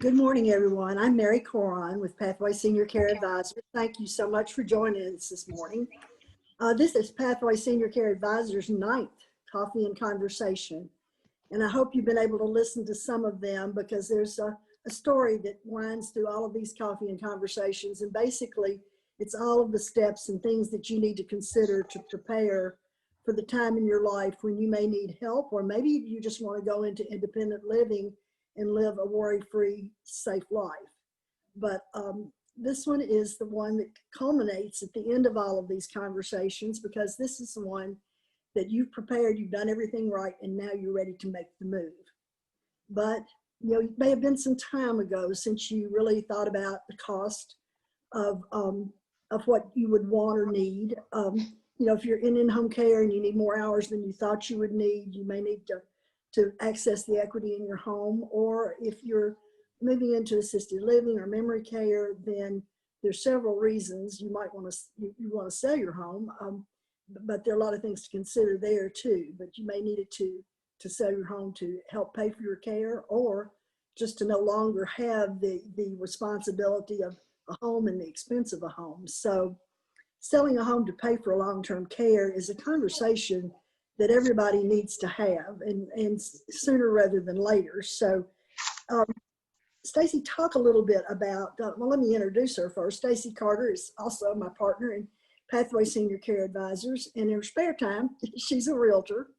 Good morning, everyone. I'm Mary Coron with Pathway Senior Care Advisors. Thank you so much for joining us this morning. This is Pathway Senior Care Advisors' ninth Coffee and Conversation. And I hope you've been able to listen to some of them because there's a story that winds through all of these coffee and conversations. And basically, it's all of the steps and things that you need to consider to prepare for the time in your life when you may need help, or maybe you just want to go into independent living and live a worry-free, safe life. But this one is the one that culminates at the end of all of these conversations, because this is the one that you've prepared, you've done everything right, and now you're ready to make the move. But it may have been some time ago since you really thought about the cost of what you would want or need. If you're in in-home care and you need more hours than you thought you would need, you may need to access the equity in your home. Or if you're moving into assisted living or memory care, then there's several reasons you might want to you want to sell your home. But there are a lot of things to consider there too. But you may need it to sell your home to help pay for your care, or just to no longer have the responsibility of a home and the expense of a home. So selling a home to pay for long-term care is a conversation that everybody needs to have, and sooner rather than later. So Stacy, talk a little bit about, well, let me introduce her first. Stacy Carter is also my partner in Pathway Senior Care Advisors, and in her spare time, she's a realtor.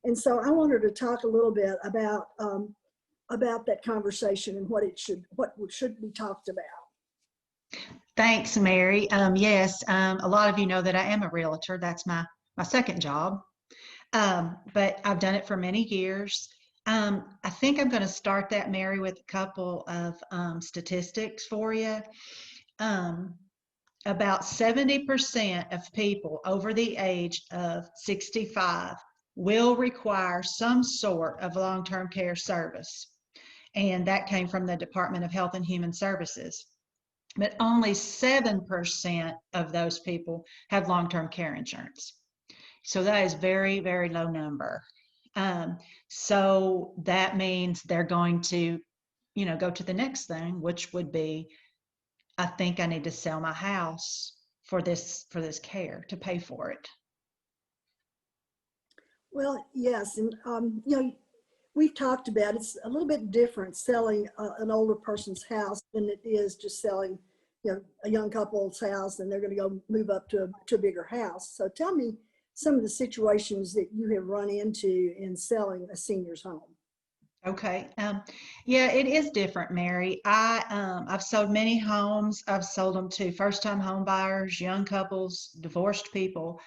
And so I want her to talk a little bit about that conversation and what should be talked about. Thanks, Mary. Yes, a lot of you know that I am a realtor. That's my second job, but I've done it for many years. I think I'm going to start that, Mary, with a couple of statistics for you. About 70% of people over the age of 65 will require some sort of long-term care service, and that came from the Department of Health and Human Services. But only 7% of those people have long-term care insurance. So that is very, very low number. So that means they're going to, go to the next thing, which would be, I think I need to sell my house for this care to pay for it. Well, yes, and we've talked about it's a little bit different selling an older person's house than it is just selling, a young couple's house, and they're going to go move up to a bigger house. So tell me some of the situations that you have run into in selling a senior's home. Okay. Yeah, it is different, Mary. I've sold many homes. I've sold them to first-time home buyers, young couples, divorced people.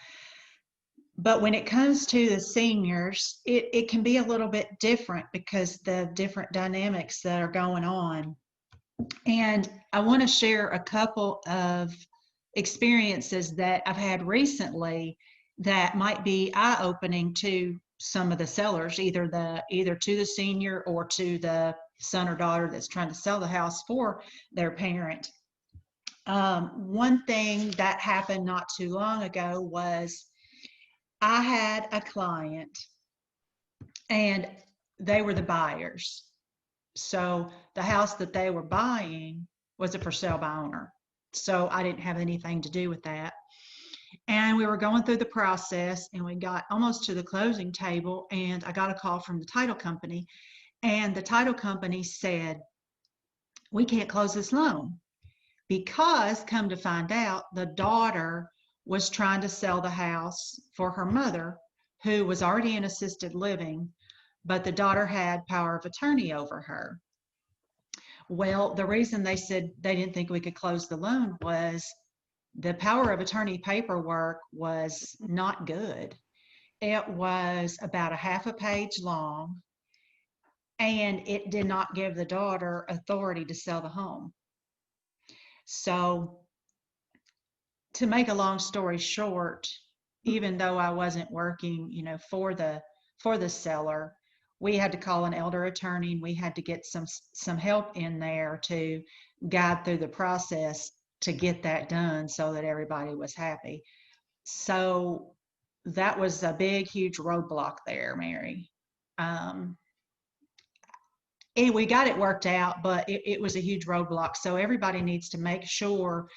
But when it comes to the seniors, it can be a little bit different because the different dynamics that are going on. And I want to share a couple of experiences that I've had recently that might be eye-opening to some of the sellers, either to the senior or to the son or daughter that's trying to sell the house for their parent. One thing that happened not too long ago was I had a client and they were the buyers. So the house that they were buying was a for sale by owner. So I didn't have anything to do with that. And we were going through the process and we got almost to the closing table, and I got a call from the title company, and the title company said, we can't close this loan because, come to find out, the daughter was trying to sell the house for her mother, who was already in assisted living, but the daughter had power of attorney over her. Well, the reason they said they didn't think we could close the loan was the power of attorney paperwork was not good. It was about a half a page long, and it did not give the daughter authority to sell the home. So to make a long story short, even though I wasn't working, for the seller, we had to call an elder attorney, and we had to get some help in there to guide through the process to get that done so that everybody was happy. So that was a big, huge roadblock there, Mary. we got it worked out, but it was a huge roadblock. So everybody needs to make sure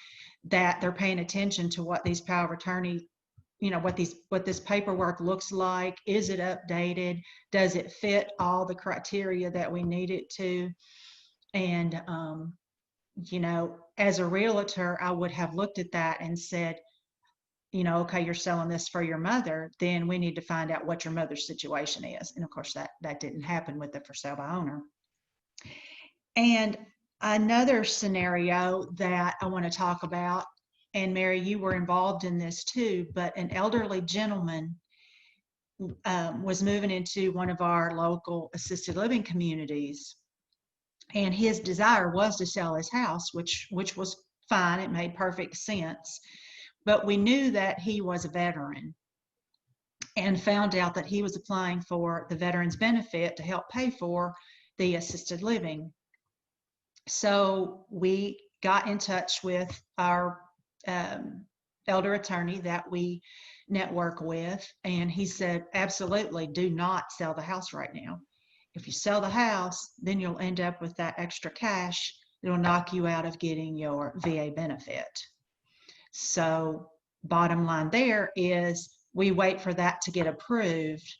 that they're paying attention to what these power of attorney, what this paperwork looks like. Is it updated? Does it fit all the criteria that we need it to? And as a realtor, I would have looked at that and said, okay, you're selling this for your mother, then we need to find out what your mother's situation is. And of course, that didn't happen with the for sale by owner. And another scenario that I want to talk about, and Mary, you were involved in this too, but an elderly gentleman was moving into one of our local assisted living communities. And his desire was to sell his house, which was fine. It made perfect sense. But we knew that he was a veteran and found out that he was applying for the veterans benefit to help pay for the assisted living. So we got in touch with our elder attorney that we network with, and he said, absolutely, do not sell the house right now. If you sell the house, then you'll end up with that extra cash. It'll knock you out of getting your VA benefit. So bottom line there is we wait for that to get approved,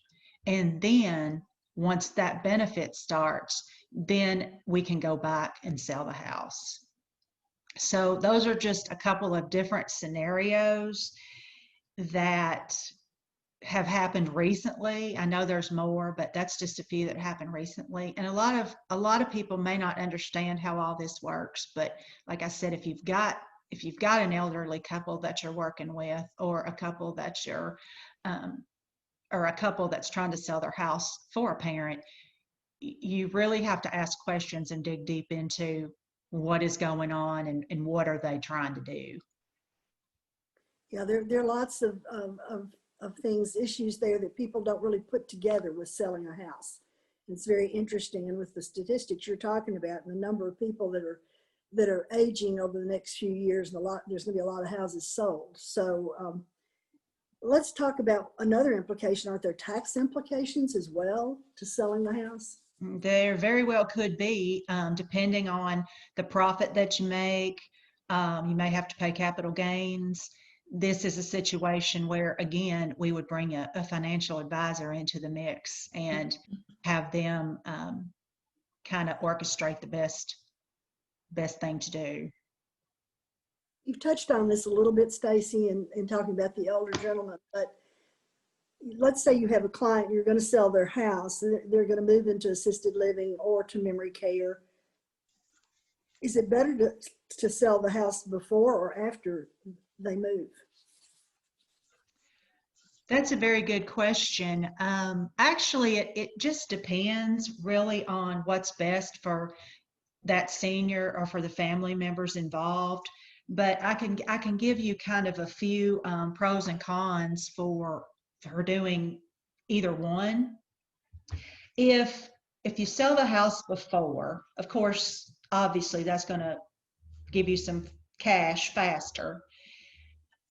and then once that benefit starts, then we can go back and sell the house. So those are just a couple of different scenarios that have happened recently. I know there's more, but that's just a few that happened recently. And a lot of people may not understand how all this works, but like I said, if you've got an elderly couple that you're working with, or a couple that you're or a couple that's trying to sell their house for a parent, you really have to ask questions and dig deep into what is going on and what are they trying to do. Yeah, there are lots of things, issues there that people don't really put together with selling a house. It's very interesting. And with the statistics you're talking about and the number of people that are aging over the next few years, and there's going to be a lot of houses sold. So let's talk about another implication. Aren't there tax implications as well to selling the house? There very well could be, depending on the profit that you make. You may have to pay capital gains. This is a situation where, again, we would bring a financial advisor into the mix and have them kind of orchestrate the best thing to do. You've touched on this a little bit, Stacy, in talking about the elder gentleman, but let's say you have a client, you're going to sell their house, they're going to move into assisted living or to memory care. Is it better to sell the house before or after they move? That's a very good question. Actually, it just depends really on what's best for that senior or for the family members involved. But I can give you kind of a few pros and cons for doing either one. If you sell the house before, of course, obviously that's going to give you some cash faster.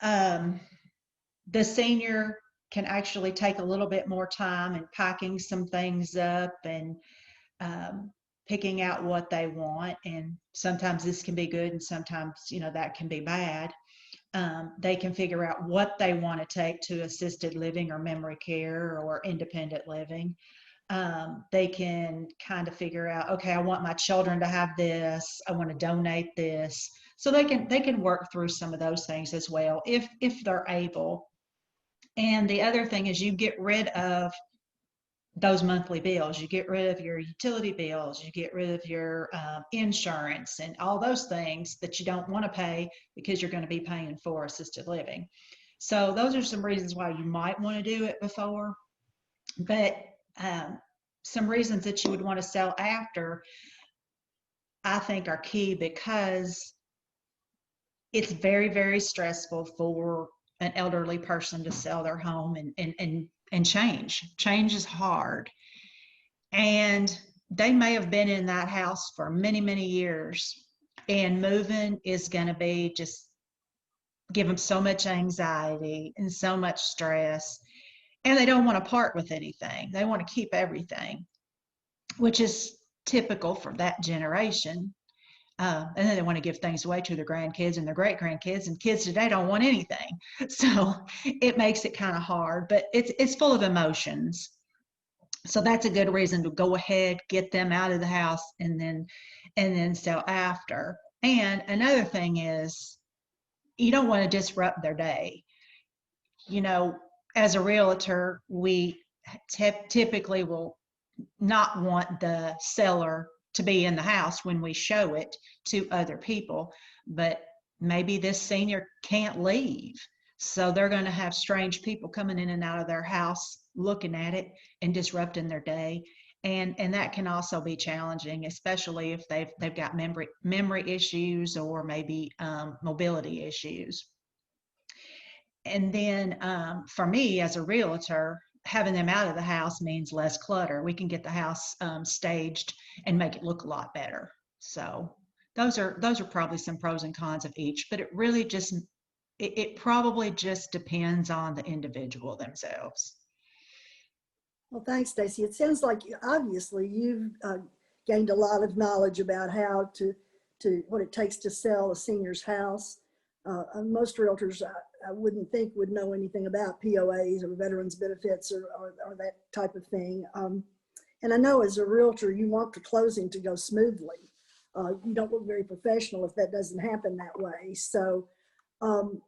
The senior can actually take a little bit more time in packing some things up and picking out what they want. And sometimes this can be good and sometimes, that can be bad. They can figure out what they want to take to assisted living or memory care or independent living. They can kind of figure out, okay, I want my children to have this. I want to donate this. So they can work through some of those things as well if they're able. And the other thing is you get rid of those monthly bills. You get rid of your utility bills. You get rid of your insurance and all those things that you don't want to pay because you're going to be paying for assisted living. So those are some reasons why you might want to do it before. But some reasons that you would want to sell after, I think, are key because it's very, very stressful for an elderly person to sell their home and change is hard. And they may have been in that house for many, many years, and moving is going to be just give them so much anxiety and so much stress, and they don't want to part with anything. They want to keep everything, which is typical for that generation. And then they want to give things away to their grandkids and their great grandkids, and kids today don't want anything. So it makes it kind of hard, but it's full of emotions. So that's a good reason to go ahead, get them out of the house, and then sell after. And another thing is, you don't want to disrupt their day. You know, as a realtor, we typically will not want the seller to be in the house when we show it to other people, but maybe this senior can't leave. So they're going to have strange people coming in and out of their house looking at it and disrupting their day. And that can also be challenging, especially if they've got memory issues or maybe mobility issues. And then for me as a realtor, having them out of the house means less clutter. We can get the house staged and make it look a lot better. So those are probably some pros and cons of each, but it probably just depends on the individual themselves. Well, thanks, Stacy. It sounds like obviously you've gained a lot of knowledge about how to what it takes to sell a senior's house. Most realtors I wouldn't think would know anything about POAs or veterans benefits or that type of thing. And I know as a realtor, you want the closing to go smoothly. You don't look very professional if that doesn't happen that way. So, and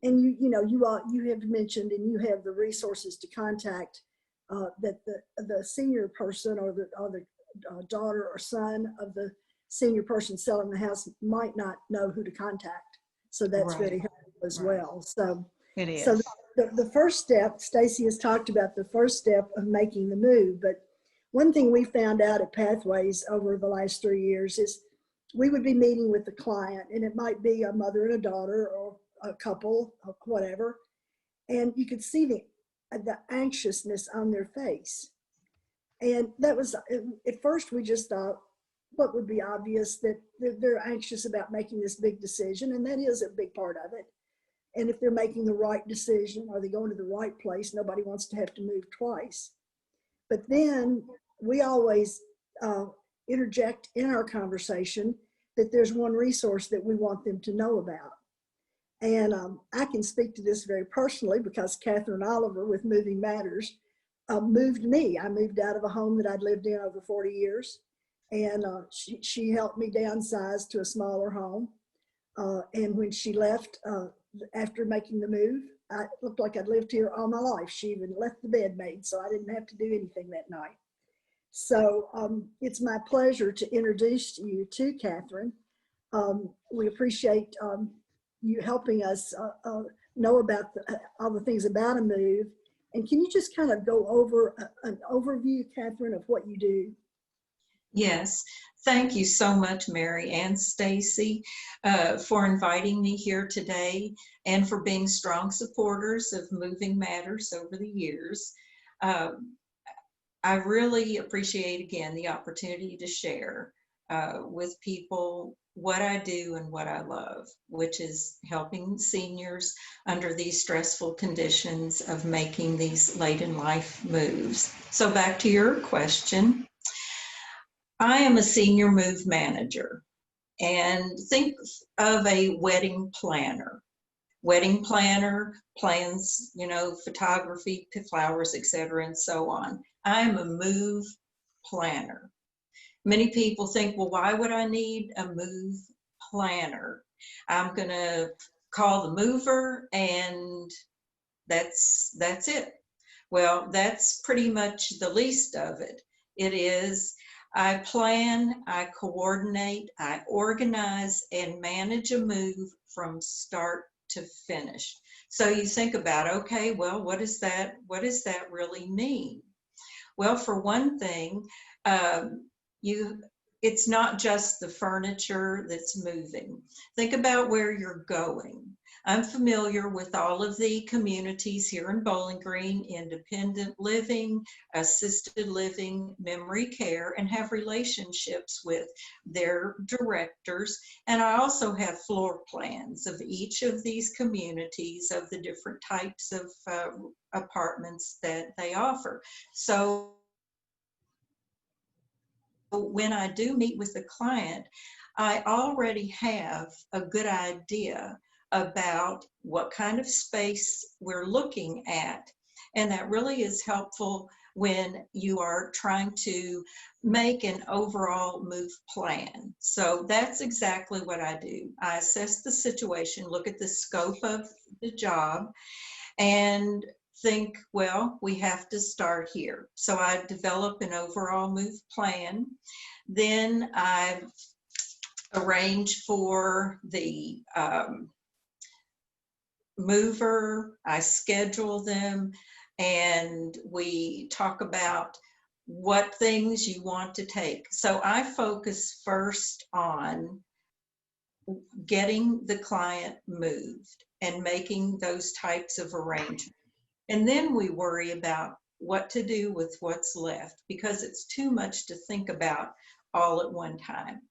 you have mentioned, and you have the resources to contact that the senior person or the daughter or son of the senior person selling the house might not know who to contact. So that's Right. very helpful as well. So It is. So the first step, Stacy has talked about the first step of making the move, but one thing we found out at Pathways over the last 3 years is we would be meeting with the client, and it might be a mother and a daughter or a couple or whatever, and you could see the anxiousness on their face. And that was, at first we just thought, what would be obvious, that they're anxious about making this big decision, and that is a big part of it. And if they're making the right decision, are they going to the right place? Nobody wants to have to move twice. But then we always interject in our conversation that there's one resource that we want them to know about. And I can speak to this very personally because Kathryn Oliver with Moving Matters moved me. I moved out of a home that I'd lived in over 40 years. And she helped me downsize to a smaller home. And when she left, after making the move, I looked like I'd lived here all my life. She even left the bed made, so I didn't have to do anything that night. So it's my pleasure to introduce you to Kathryn. We appreciate you helping us know about all the things about a move. And can you just kind of go over an overview, Kathryn, of what you do? Yes, thank you so much, Mary and Stacy, for inviting me here today and for being strong supporters of Moving Matters over the years. I really appreciate, again, the opportunity to share with people what I do and what I love, which is helping seniors under these stressful conditions of making these late in life moves. So back to your question. I am a senior move manager, and think of a wedding planner. Wedding planner plans, photography, flowers, etc., and so on. I'm a move planner. Many people think, well, why would I need a move planner? I'm going to call the mover and that's it. Well, that's pretty much the least of it. It is, I plan, I coordinate, I organize, and manage a move from start to finish. So you think about, okay, well, what does that really mean? Well, for one thing, it's not just the furniture that's moving. Think about where you're going. I'm familiar with all of the communities here in Bowling Green: independent living, assisted living, memory care, and have relationships with their directors. And I also have floor plans of each of these communities, of the different types of apartments that they offer. So when I do meet with the client, I already have a good idea about what kind of space we're looking at. And that really is helpful when you are trying to make an overall move plan. So that's exactly what I do. I assess the situation, look at the scope of the job, and think, well, we have to start here. So I develop an overall move plan. Then I arrange for the mover, I schedule them, and we talk about what things you want to take. So I focus first on getting the client moved and making those types of arrangements. And then we worry about what to do with what's left, because it's too much to think about all at one time.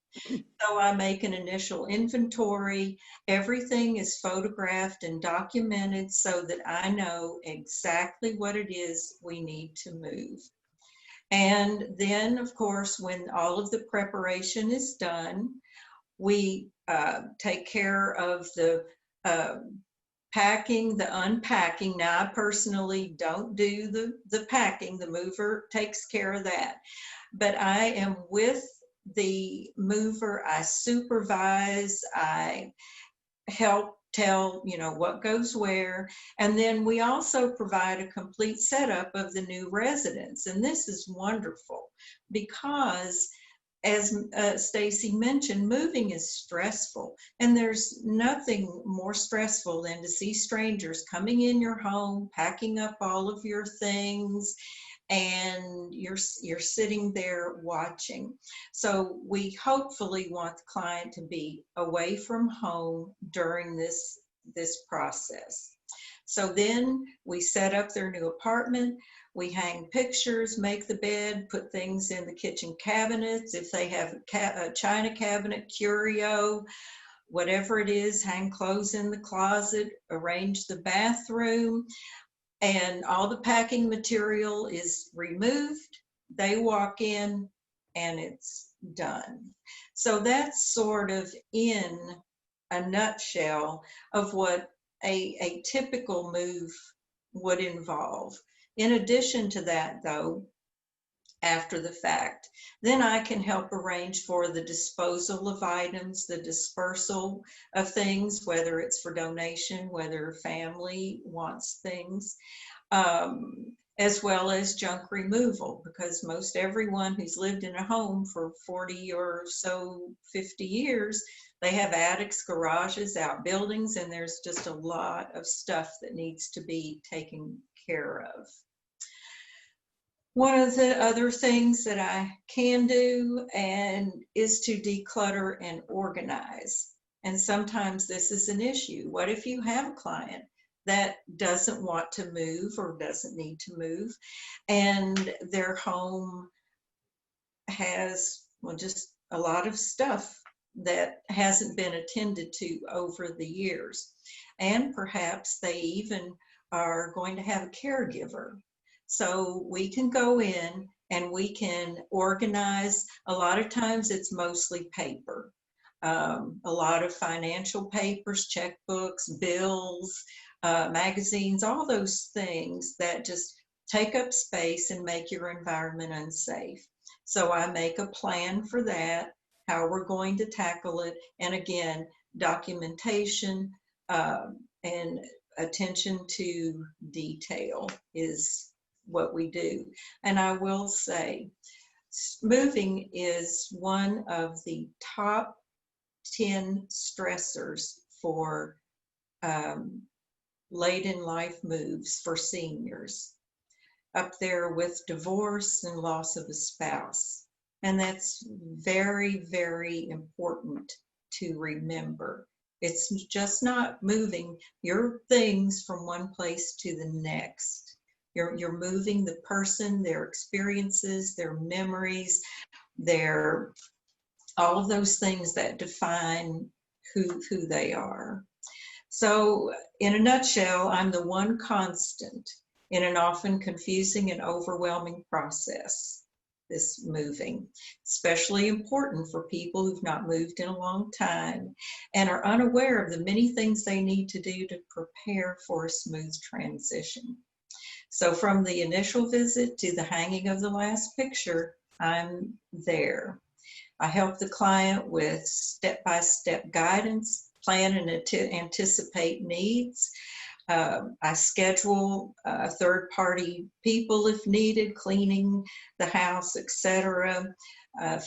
So I make an initial inventory. Everything is photographed and documented so that I know exactly what it is we need to move. And then, of course, when all of the preparation is done, we take care of the packing, the unpacking. Now, I personally don't do the packing. The mover takes care of that. But I am with the mover. I supervise. I help tell, what goes where. And then we also provide a complete setup of the new residence. And this is wonderful because, as Stacy mentioned, moving is stressful, and there's nothing more stressful than to see strangers coming in your home, packing up all of your things, and you're sitting there watching. So we hopefully want the client to be away from home during this process. So then we set up their new apartment. We hang pictures, make the bed, put things in the kitchen cabinets. If they have a china cabinet, curio, whatever it is, hang clothes in the closet, arrange the bathroom, and all the packing material is removed. They walk in and it's done. So that's sort of in a nutshell of what a typical move would involve. In addition to that, though, after the fact, then I can help arrange for the disposal of items, the dispersal of things, whether it's for donation, whether family wants things, as well as junk removal, because most everyone who's lived in a home for 40 or so, 50 years, they have attics, garages, outbuildings, and there's just a lot of stuff that needs to be taken care of. One of the other things that I can do is to declutter and organize. And sometimes this is an issue. What if you have a client that doesn't want to move or doesn't need to move, and their home has, well, just a lot of stuff that hasn't been attended to over the years. And perhaps they even are going to have a caregiver. So we can go in and we can organize. A lot of times it's mostly paper. A lot of financial papers, checkbooks, bills, magazines, all those things that just take up space and make your environment unsafe. So I make a plan for that, how we're going to tackle it. And again, documentation and attention to detail is what we do. And I will say, moving is one of the top 10 stressors for late in life moves for seniors, up there with divorce and loss of a spouse. And that's very, very important to remember. It's just not moving your things from one place to the next. You're moving the person, their experiences, their memories, all of those things that define who they are. So in a nutshell, I'm the one constant in an often confusing and overwhelming process. this moving, especially important for people who've not moved in a long time and are unaware of the many things they need to do to prepare for a smooth transition. So from the initial visit to the hanging of the last picture, I'm there. I help the client with step-by-step guidance, plan and anticipate needs. I schedule third-party people if needed, cleaning the house, etc.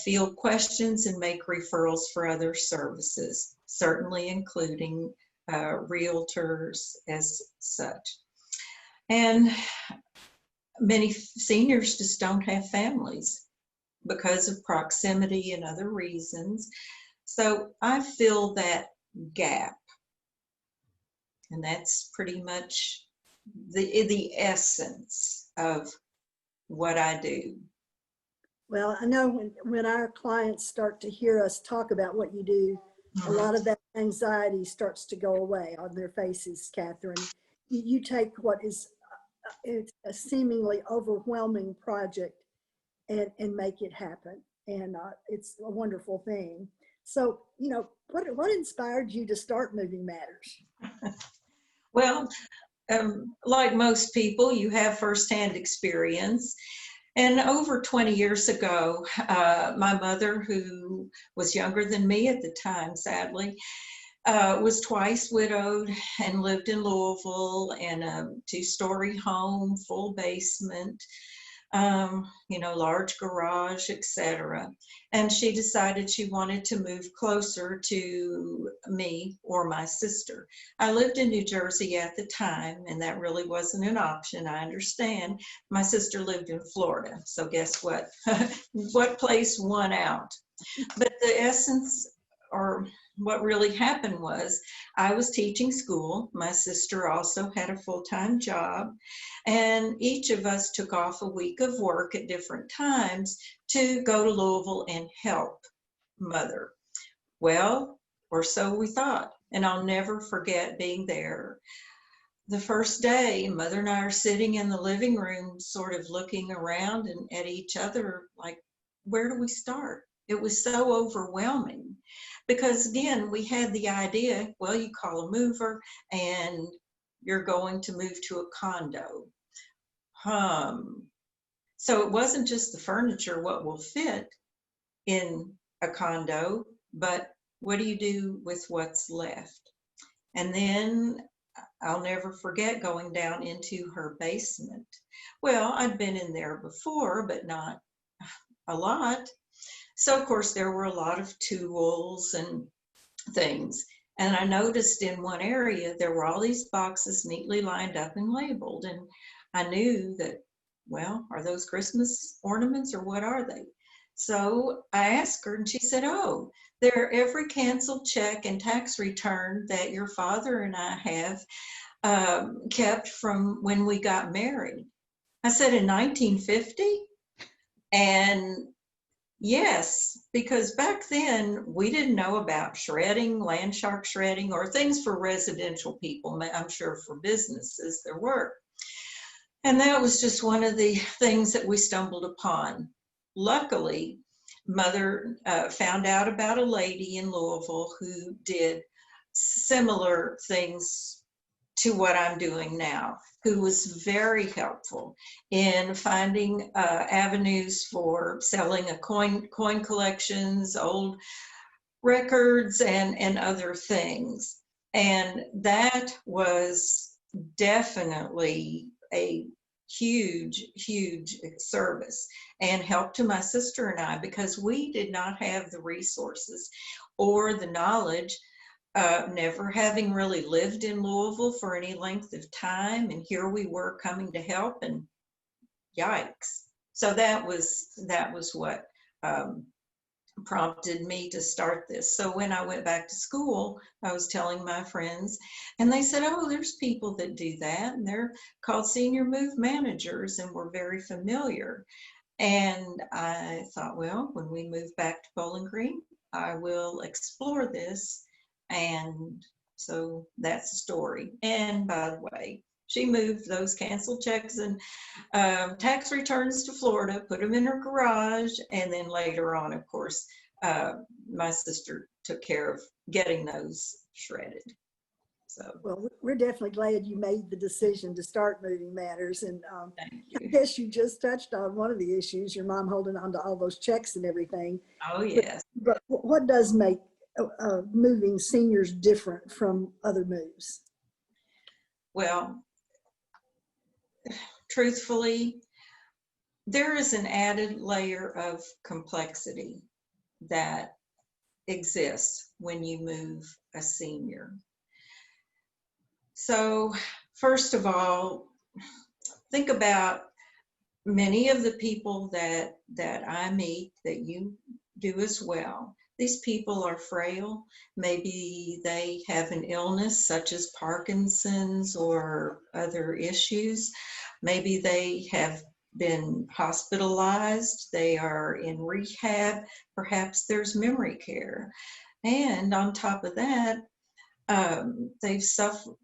Field questions and make referrals for other services, certainly including realtors as such. And many seniors just don't have families because of proximity and other reasons. So I fill that gap. And that's pretty much the essence of what I do. Well, I know when our clients start to hear us talk about what you do, a lot of that anxiety starts to go away on their faces, Kathryn. You take what is it's a seemingly overwhelming project and make it happen. And it's a wonderful thing. So, you know, what inspired you to start Moving Matters? Well, like most people, you have firsthand experience. And over 20 years ago, my mother, who was younger than me at the time, sadly, was twice widowed and lived in Louisville in a 2-story home, full basement, you know, large garage, etc. And she decided she wanted to move closer to me or my sister. I lived in New Jersey at the time, and that really wasn't an option. I understand. My sister lived in Florida. So guess what? What place won out? But the essence, or what really happened, was I was teaching school. My sister also had a full-time job, and each of us took off a week of work at different times to go to Louisville and help Mother. Well, or so we thought, and I'll never forget being there. The first day, Mother and I are sitting in the living room, sort of looking around and at each other like, where do we start? It was so overwhelming because, again, we had the idea, well, you call a mover and you're going to move to a condo. So it wasn't just the furniture, what will fit in a condo, but what do you do with what's left? And then I'll never forget going down into her basement. Well, I'd been in there before, but not a lot. So, of course, there were a lot of tools and things. And I noticed in one area, there were all these boxes neatly lined up and labeled. And I knew that, well, are those Christmas ornaments or what are they? So I asked her and she said, oh, they're every canceled check and tax return that your father and I have kept from when we got married. I said, in 1950? And yes, because back then we didn't know about shredding, land shark shredding, or things for residential people. I'm sure for businesses there were. And that was just one of the things that we stumbled upon. Luckily, Mother found out about a lady in Louisville who did similar things to what I'm doing now, who was very helpful in finding avenues for selling a coin collections, old records, and other things. And that was definitely a huge service and help to my sister and I, because we did not have the resources or the knowledge, never having really lived in Louisville for any length of time, and here we were coming to help, and yikes. So that was what prompted me to start this. So when I went back to school, I was telling my friends, and they said, oh, there's people that do that, and they're called senior move managers, and we're very familiar. And I thought, well, when we move back to Bowling Green, I will explore this. And so that's the story. And by the way, She moved those canceled checks and tax returns to Florida, put them in her garage, and then later on, of course, my sister took care of getting those shredded. So Well, we're definitely glad you made the decision to start moving matters. And thank I you. guess you just touched on one of the issues, your mom holding on to all those checks and everything. Oh, yes. But what does make moving seniors different from other moves? Well, truthfully, there is an added layer of complexity that exists when you move a senior. So, first of all, think about many of the people that I meet, that you do as well. These people are frail. Maybe they have an illness such as Parkinson's or other issues. Maybe they have been hospitalized. They are in rehab. Perhaps there's memory care. And on top of that,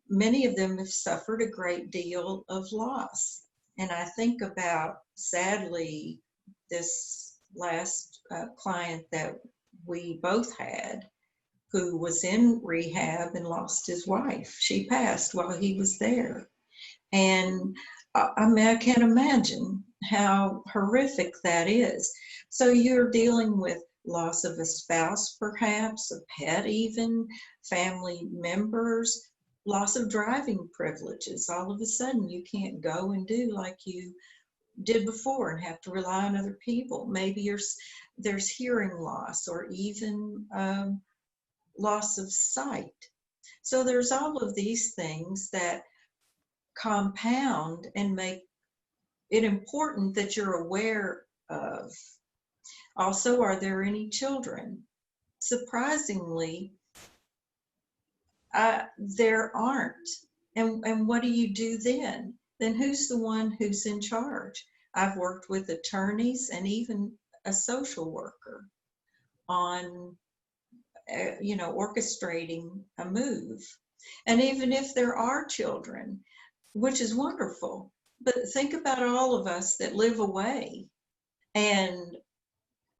many of them have suffered a great deal of loss. And I think about, sadly, this last client that we both had, who was in rehab and lost his wife. She passed while he was there. And I mean, I can't imagine how horrific that is. So you're dealing with loss of a spouse, perhaps, a pet even, family members, loss of driving privileges. All of a sudden, you can't go and do like you did before and have to rely on other people. Maybe there's hearing loss or even loss of sight. So there's all of these things that compound and make it important that you're aware of. Also, are there any children? Surprisingly, there aren't. And what do you do then? Then who's the one who's in charge? I've worked with attorneys and even a social worker on, orchestrating a move. And even if there are children, which is wonderful, but think about all of us that live away and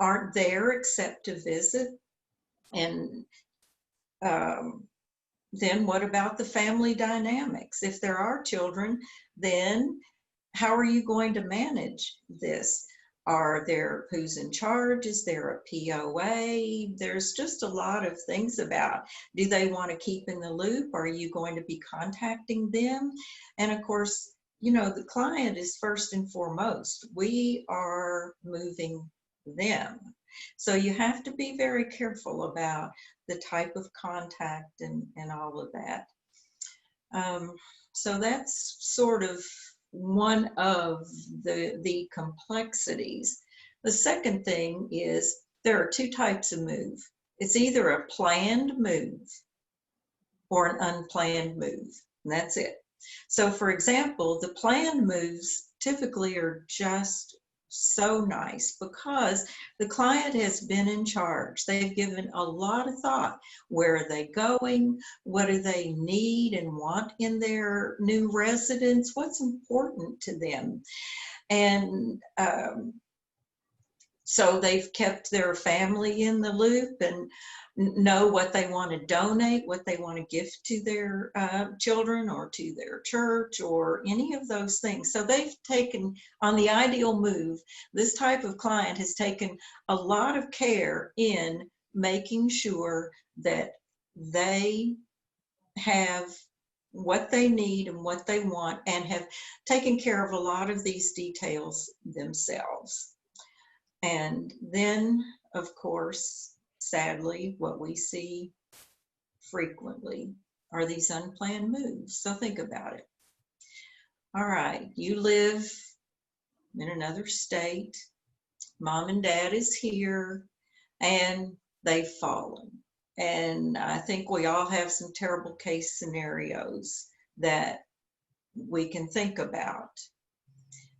aren't there except to visit. And then what about the family dynamics? If there are children, then how are you going to manage this? Who's in charge? Is there a POA? There's just a lot of things about, do they want to keep in the loop? Are you going to be contacting them? And of course, the client is first and foremost. We are moving them. So you have to be very careful about the type of contact and all of that. So that's sort of one of the complexities. The second thing is there are two types of move. It's either a planned move or an unplanned move, and that's it. So for example, the planned moves typically are just so nice because the client has been in charge. They've given a lot of thought. Where are they going? What do they need and want in their new residence? What's important to them? And so they've kept their family in the loop and know what they want to donate, what they want to give to their children or to their church or any of those things. So they've taken, on the ideal move, this type of client has taken a lot of care in making sure that they have what they need and what they want and have taken care of a lot of these details themselves. And then, of course, sadly, what we see frequently are these unplanned moves. So think about it. All right, you live in another state, mom and dad is here, and they've fallen. And I think we all have some terrible case scenarios that we can think about.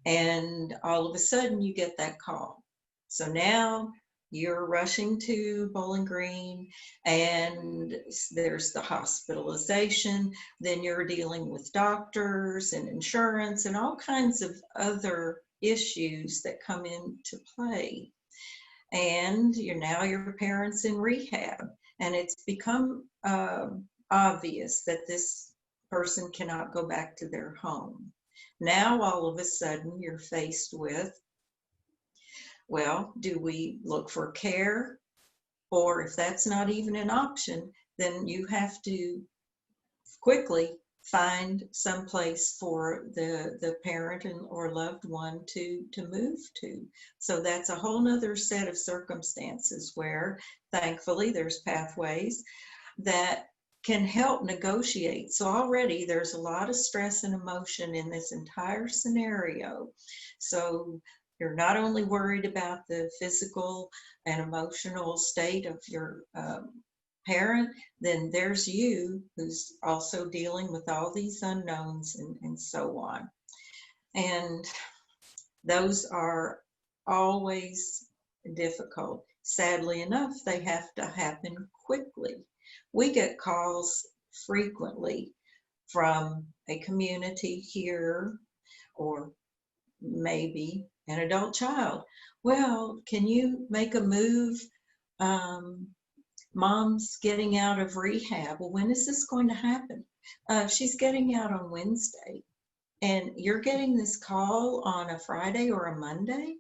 And all of a sudden you get that call. So now you're rushing to Bowling Green and there's the hospitalization, then you're dealing with doctors and insurance and all kinds of other issues that come into play. And now your parents in rehab, and it's become obvious that this person cannot go back to their home. Now all of a sudden you're faced with, well, do we look for care? Or if that's not even an option, then you have to quickly find some place for the parent or loved one to move to. So that's a whole nother set of circumstances where thankfully there's pathways that can help negotiate. So already there's a lot of stress and emotion in this entire scenario. So you're not only worried about the physical and emotional state of your parent, then there's you who's also dealing with all these unknowns and so on. And those are always difficult. Sadly enough, they have to happen quickly. We get calls frequently from a community here, or maybe an adult child. Well, can you make a move? Mom's getting out of rehab. Well, when is this going to happen? She's getting out on Wednesday, and you're getting this call on a Friday or a Monday.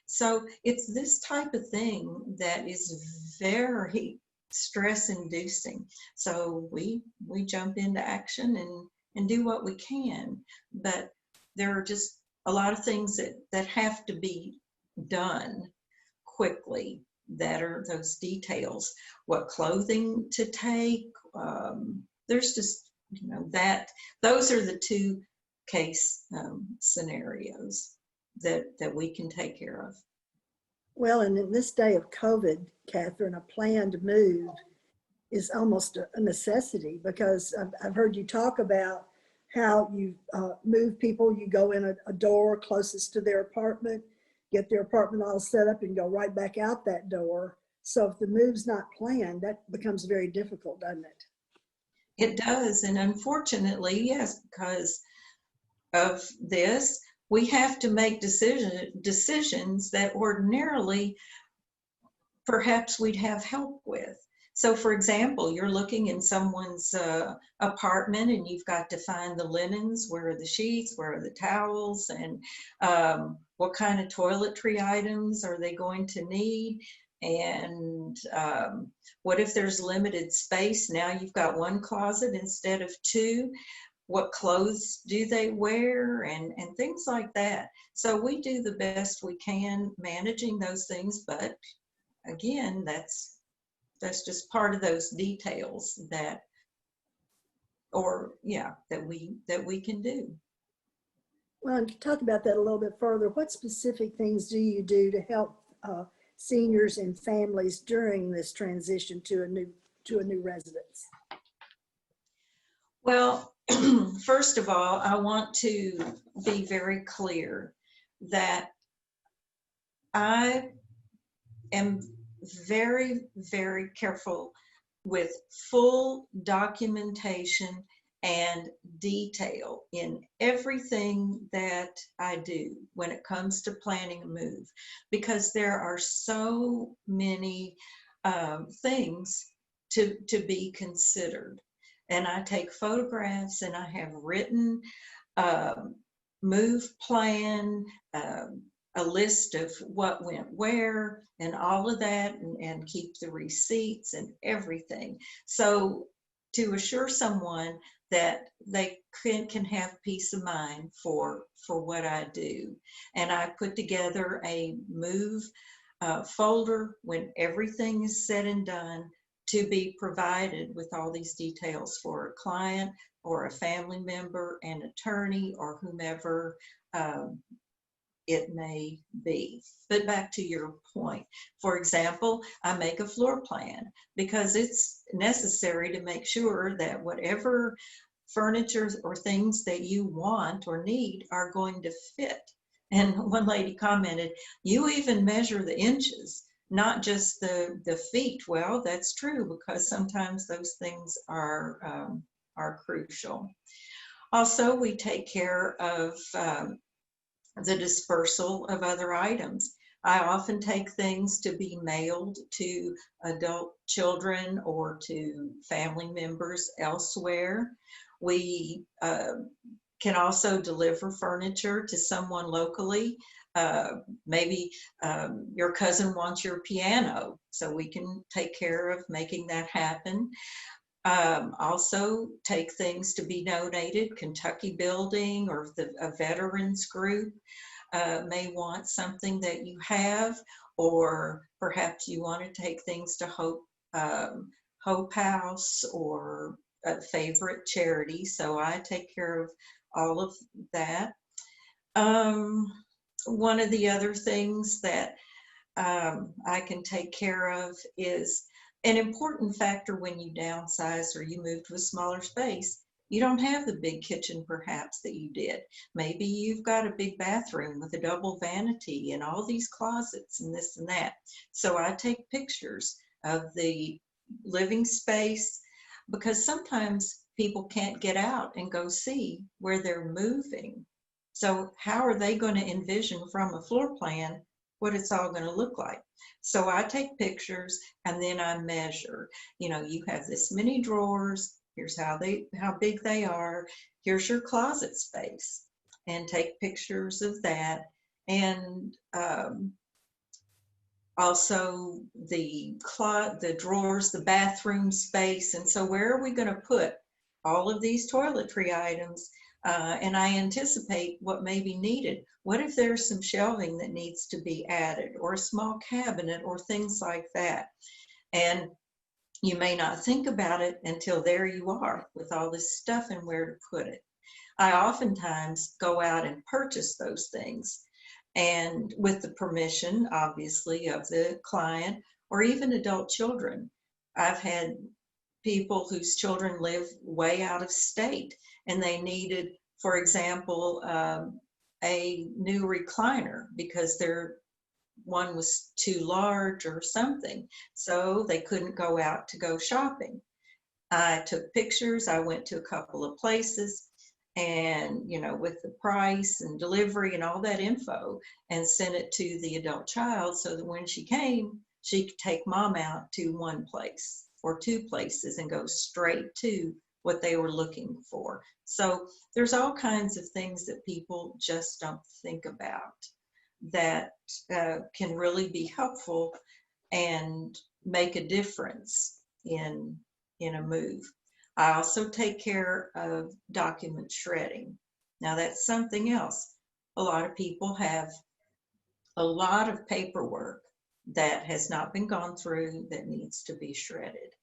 So it's this type of thing that is very stress inducing. So we jump into action and do what we can, but there are just a lot of things that have to be done quickly, that are those details, what clothing to take. There's just, that those are the two case scenarios that we can take care of. Well, and in this day of COVID, Kathryn, a planned move is almost a necessity, because I've heard you talk about how you move people. You go in a door closest to their apartment, get their apartment all set up, and go right back out that door. So if the move's not planned, that becomes very difficult, doesn't it? It does, and unfortunately, yes, because of this, we have to make decisions that ordinarily perhaps we'd have help with. So for example, you're looking in someone's apartment and you've got to find the linens, where are the sheets, where are the towels, and what kind of toiletry items are they going to need, and what if there's limited space? Now you've got one closet instead of two. What clothes do they wear, and things like that. So we do the best we can managing those things, but again, that's just part of those details that we can do. Well, and to talk about that a little bit further, what specific things do you do to help seniors and families during this transition to a new residence? Well, first of all, I want to be very clear that I am very, very careful with full documentation and detail in everything that I do when it comes to planning a move, because there are so many things to be considered. And I take photographs, and I have written move plan, a list of what went where and all of that, and keep the receipts and everything. So to assure someone that they can have peace of mind for what I do. And I put together a move folder when everything is said and done, to be provided with all these details for a client or a family member, an attorney, or whomever it may be. But back to your point, for example, I make a floor plan because it's necessary to make sure that whatever furniture or things that you want or need are going to fit. And one lady commented, "You even measure the inches." not just the feet. Well, that's true, because sometimes those things are crucial. Also, we take care of the dispersal of other items. I often take things to be mailed to adult children or to family members elsewhere. We can also deliver furniture to someone locally. Maybe your cousin wants your piano, so we can take care of making that happen. Also take things to be donated. Kentucky Building or a veterans group may want something that you have, or perhaps you want to take things to Hope House or a favorite charity. So I take care of all of that. One of the other things that I can take care of is an important factor when you downsize or you move to a smaller space. You don't have the big kitchen perhaps that you did. Maybe you've got a big bathroom with a double vanity and all these closets and this and that. So I take pictures of the living space, because sometimes people can't get out and go see where they're moving. So how are they going to envision from a floor plan what it's all going to look like? So I take pictures and then I measure. You know, you have this many drawers. Here's how big they are. Here's your closet space, and take pictures of that. And also the drawers, the bathroom space. And so where are we going to put all of these toiletry items? And I anticipate what may be needed. What if there's some shelving that needs to be added, or a small cabinet, or things like that? And you may not think about it until there you are with all this stuff and where to put it. I oftentimes go out and purchase those things, and with the permission, obviously, of the client or even adult children. I've had people whose children live way out of state, and they needed, for example, a new recliner because their one was too large or something, so they couldn't go out to go shopping. I took pictures. I went to a couple of places, and with the price and delivery and all that info, and sent it to the adult child so that when she came, she could take mom out to one place or two places and go straight to what they were looking for. So there's all kinds of things that people just don't think about that can really be helpful and make a difference in a move. I also take care of document shredding. Now that's something else. A lot of people have a lot of paperwork that has not been gone through that needs to be shredded.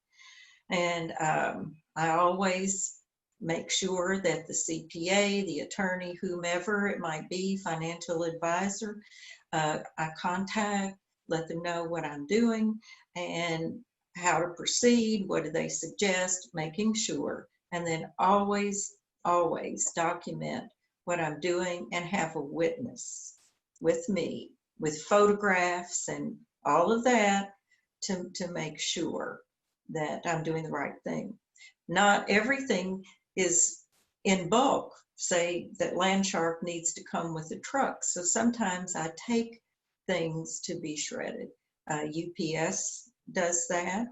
And I always make sure that the CPA, the attorney, whomever it might be, financial advisor, I contact, let them know what I'm doing and how to proceed, what do they suggest, making sure, and then always document what I'm doing and have a witness with me with photographs and all of that to make sure that I'm doing the right thing. Not everything is in bulk. Say that Land Shark needs to come with a truck. So sometimes I take things to be shredded. UPS does that.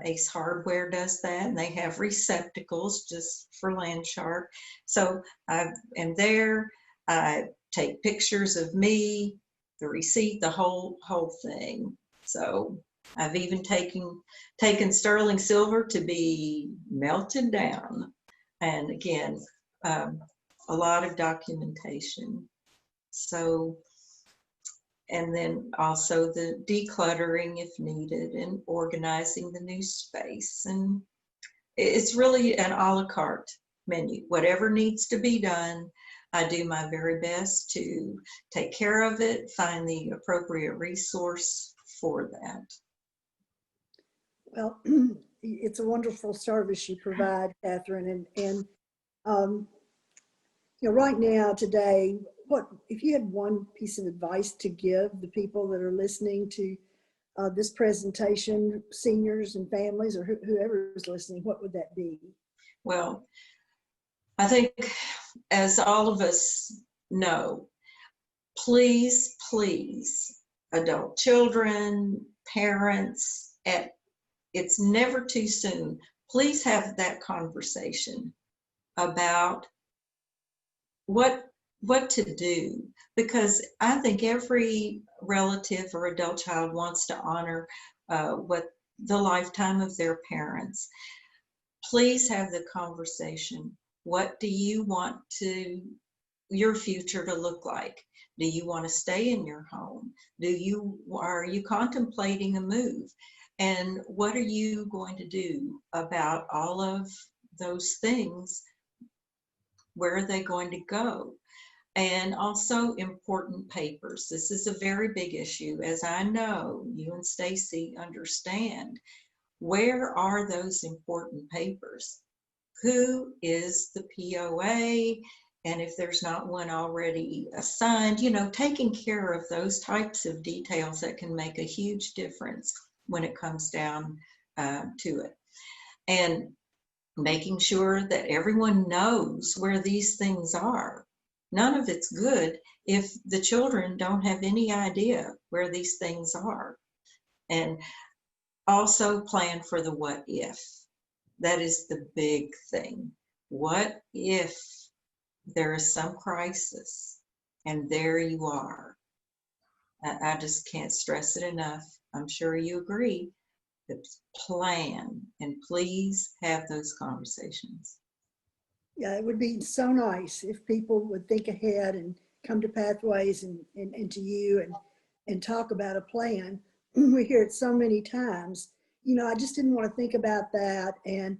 Ace Hardware does that, and they have receptacles just for Land Shark. So I am there. I take pictures of me, the receipt, the whole thing. So I've even taken sterling silver to be melted down, and again, a lot of documentation. So. And then also the decluttering if needed, and organizing the new space. And it's really an a la carte menu. Whatever needs to be done, I do my very best to take care of it, find the appropriate resource for that. Well, it's a wonderful service you provide, Kathryn. And right now, today, what if you had one piece of advice to give the people that are listening to this presentation, seniors and families, or whoever is listening, what would that be? Well, I think, as all of us know, please, please, adult children, parents, it's never too soon. Please have that conversation about what to do, because I think every relative or adult child wants to honor what the lifetime of their parents. Please have the conversation. What do you want your future to look like? Do you want to stay in your home? Are you contemplating a move? And what are you going to do about all of those things? Where are they going to go? And also important papers. This is a very big issue, as I know you and Stacy understand. Where are those important papers? Who is the POA? And if there's not one already assigned, taking care of those types of details that can make a huge difference when it comes down to it. And making sure that everyone knows where these things are. None of it's good if the children don't have any idea where these things are. And also plan for the what if. That is the big thing. What if there is some crisis and there you are? I just can't stress it enough. I'm sure you agree. Plan, and please have those conversations. Yeah, it would be so nice if people would think ahead and come to Pathways and to you and talk about a plan. We hear it so many times. I just didn't want to think about that, and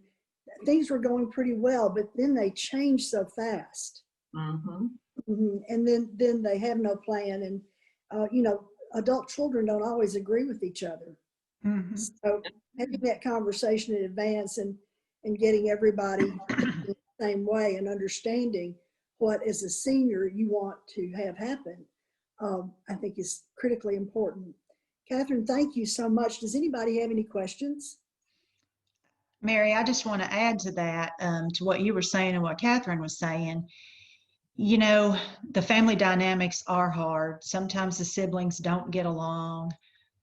things were going pretty well, but then they change so fast. Mm-hmm. And then they have no plan, and adult children don't always agree with each other. Mm-hmm. So having that conversation in advance and getting everybody the same way and understanding what, as a senior, you want to have happen, I think is critically important. Kathryn, thank you so much. Does anybody have any questions? Mary, I just want to add to that, to what you were saying and what Kathryn was saying. The family dynamics are hard. Sometimes the siblings don't get along.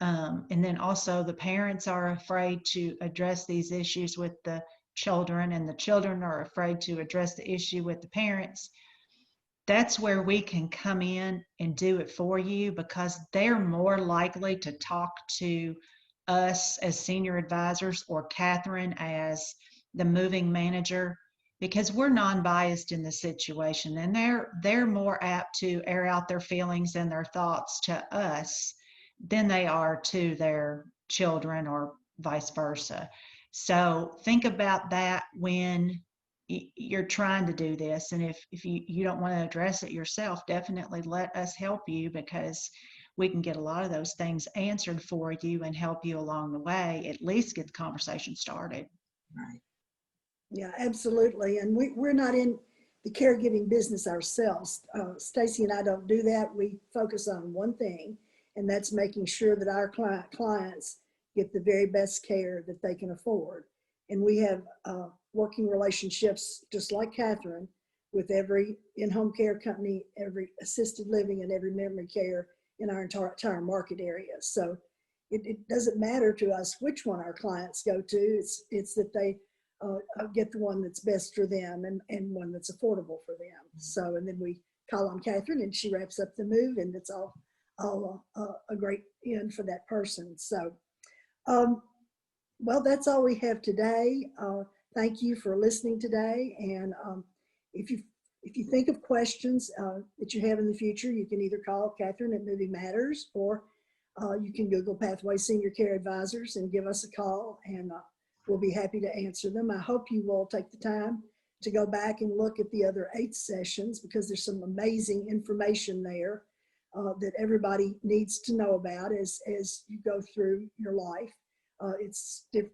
And then also the parents are afraid to address these issues with the children, and the children are afraid to address the issue with the parents. That's where we can come in and do it for you, because they're more likely to talk to us as senior advisors or Kathryn as the moving manager, because we're non-biased in the situation, and they're more apt to air out their feelings and their thoughts to us than they are to their children, or vice versa. So think about that when you're trying to do this. And if you don't want to address it yourself, definitely let us help you, because we can get a lot of those things answered for you and help you along the way, at least get the conversation started. Right. Yeah, absolutely. And we're not in the caregiving business ourselves. Stacy and I don't do that. We focus on one thing, and that's making sure that our clients get the very best care that they can afford. And we have working relationships, just like Kathryn, with every in-home care company, every assisted living, and every memory care in our entire market area. So it doesn't matter to us which one our clients go to. It's that they get the one that's best for them, and one that's affordable for them. So, and then we call on Kathryn, and she wraps up the move, and it's all a great end for that person. So, well, that's all we have today. Thank you for listening today. And if you think of questions that you have in the future, you can either call Kathryn at Moving Matters, or you can Google Pathway Senior Care Advisors and give us a call, and we'll be happy to answer them. I hope you will take the time to go back and look at the other 8 sessions, because there's some amazing information there that everybody needs to know about as you go through your life. It's different.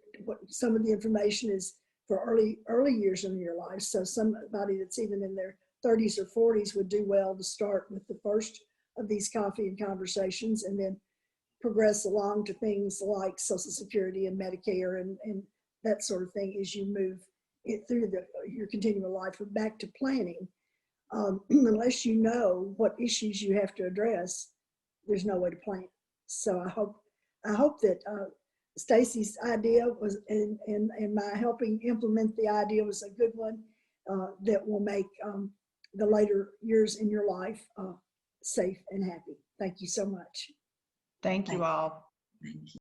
Some of the information is for early years in your life. So somebody that's even in their 30s or 40s would do well to start with the first of these coffee and conversations, and then progress along to things like Social Security and Medicare and that sort of thing as you move it through your continual life. But back to planning, unless you know what issues you have to address, there's no way to plan. So I hope that Stacy's idea was, and my helping implement the idea was a good one that will make the later years in your life safe and happy. Thank you so much. Thank you all. Thank you.